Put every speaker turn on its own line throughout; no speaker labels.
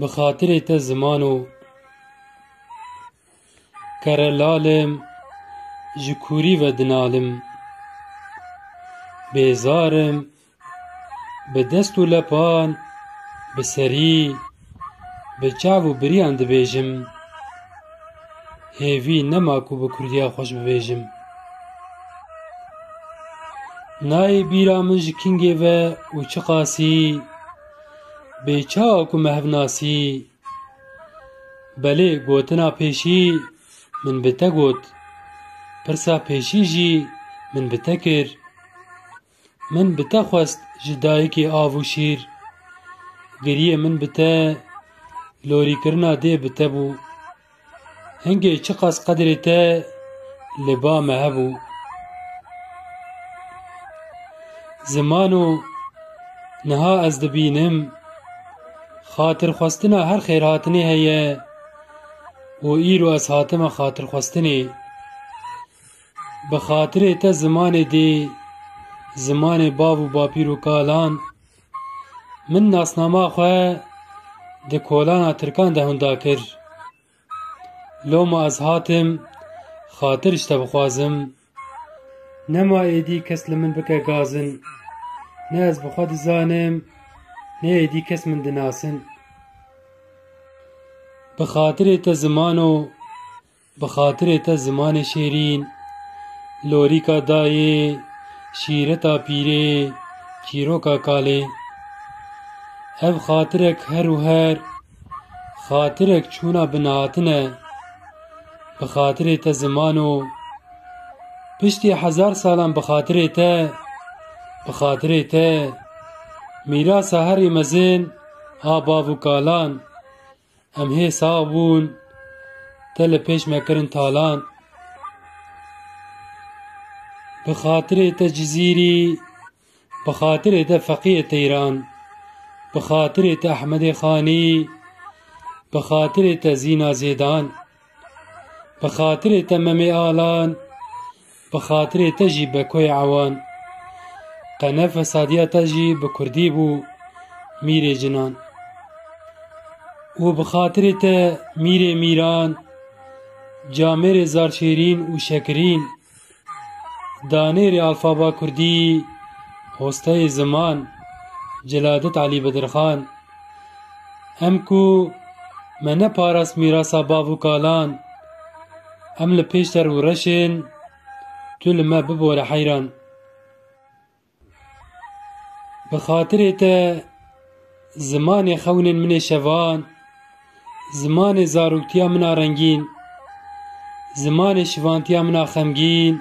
بخاطر تا زمانو کرلالم جکوری و دنالم بیزارم به دست و لپان به سری به چاو و بریان دبیجم هیوی نماکو به کردیا خوش ببیجم نای بیرا من جکنگی و چقاسی بیچاکو مهوناسی بله گوتنا پیشی من بتا گوت پرسا پیشی جی من بتا کر من بتا خواست جدایی که آو و شیر گریه من بتا لوری کرنا ده بتا بو هنگی چقاس قدر تا لبا مهبو زمانو نها از دبینم خاطر خواستنا هر خیراتنی هیه و ایرو از حاتم خاطر خواستنی بخاطر تا زمان دی زمان باو و باپیر و کالان من ناسناما خواه ده کولانا ترکان ده هندا کر لوما از حاتم خاطرش تا بخوازم نما ایدی کس لمن بکه گازن نه از بخواد زانم نه ایدی کس من دناسن بخاطر تا زمانو بخاطر تا زمان شیرین لوری کا دایه شیرتا پیره چیرو کا کاله اف خاطرک هر و هر خاطرک چونا بناتنه بخاطر تا زمانو پشتی 1000 سالان بخاطر تا میراث هر مزن آبا و کالان ام هی صابون تل پیش مکرن تالان بخاطر تا جزیری بخاطر تا فقیه تیران بخاطر تا احمد خانی بخاطر تا زینا زیدان بخاطر تا ممی آلان بخاطر تا جی بکوی عوان قنف سادیه تا جی بکردی بو میر جنان و بخاطر تا میر میران جامر زارشیرین و شکرین دانیر الفابا کردی هسته زمان جلادت علی بدرخان امکو من پاراس میراسا باو کالان ام لپیشتر و رشن تو لما ببور حیران بخاطر تا زمان خون من شوان زمان زاروکتیا منا رنگین زمان شوانتیا منا خمگین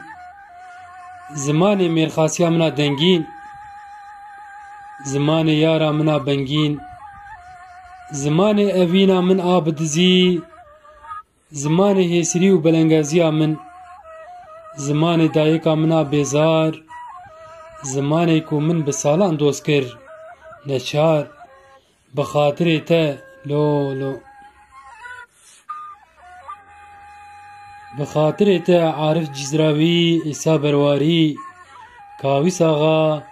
زمان میرخاسیا منا دنگین زمان یارا منا بنگین زمان اوینا من آبدزی زمان هیسری و بلنگازیا من زمان دایکا منا بیزار زمانی کو من بسالان دوست کر نچار بخاطر تا لو بخاطر تا عارف جزراوی ایسا برواری کاویس آغا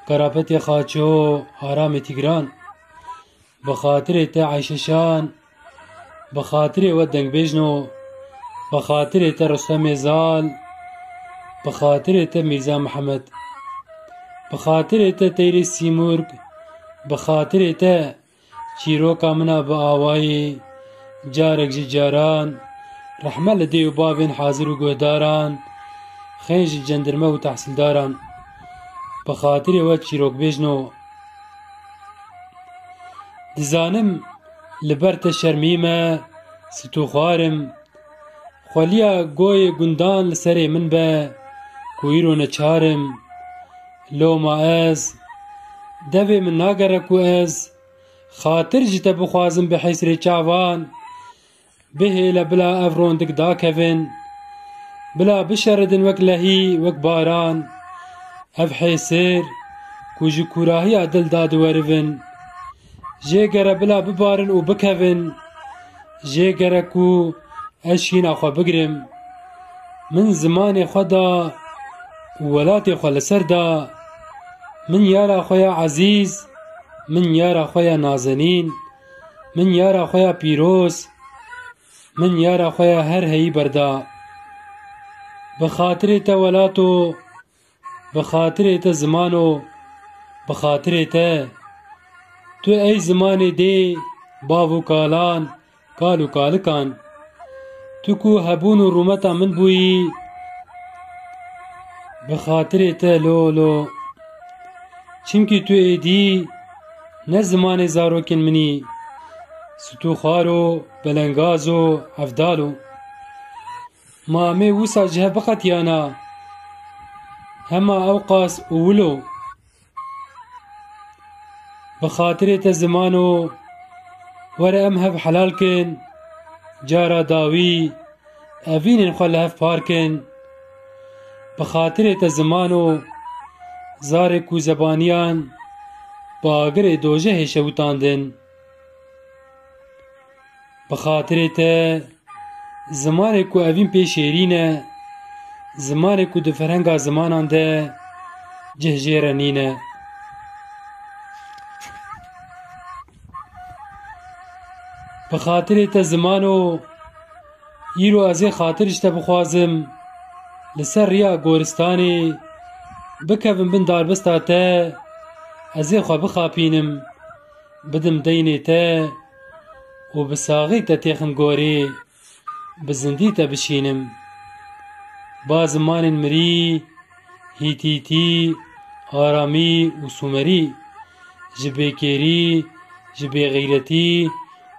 قرابت خاچو آرام تیگران بخاطر تا عیششان بخاطر و دنگ بیجنو بخاطر تا رستم زال بخاطر تا میرزا محمد بخاطر تا تیری سیمورگ بخاطر تا چیروکا منا با آوائی جارک جاران رحمه لدی و بابین حاضر و گهداران خیج جندرمه و تحصیل داران بخاطر و چیروک بیجنو دزانم لبرت شرمیمه ستو خوارم خولیا گوی گندان لسر من به کویرو نچارم لو ما از دوی من ناگرکو از خاطر جتا بخوازم بحیسر چاوان به لبلا افروندک دا کفن بلا بشردن وک لهی وک باران اف حیسر کوجو کوراهی عدل داد ورفن جیگر بلا ببارن و بکفن جیگر کو اشین اخوا بگرم من زمان خدا ولات خو لسر دا من یارا خویا عزیز من یارا خویا نازنین من yara xwe ya pîroz, min yara xwe ya her heyî berda. Bi xatirê te welat û bi xatirê te ziman û bi xatirê te, tu ey zimanê dê, bav û kalan, kal û kalikan. Tu ku hebûn û rûmeta min bûyî, bi xatirê te lo. Çimkî tu êdî, ne zimanê zarokên min î, stûxwar û belengaz û hevdal û. Ma em ê wisa ji hev biqetiyana, hema Ewqas û Wilo. Bi xatirê te ziman û were em hev helal kin, cara dawî evînên xwe li hev parkin. Bi xatirê te ziman û zarê ku zebaniyan bi agirê dojehê şewitandin. Bi xatirê te zimanê ku evîn pê şêrîn e, zimanê ku di ferhenga zimanan de cih jê re nîne. Bi xatirê te ziman û îro ez ê xatir ji te bixwazim, li ser rêya goristanê bikevim bin darbista te, ez ê xwe bixapînim, bidim deynê te û bi saxî te têxim gorê, bi zindî te bişînim. Ba zimanên mirî, Hîtîtî, Aramî û Sûmerî, ji bêkêrî, ji bêxîretî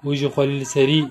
û ji xwelîlserî.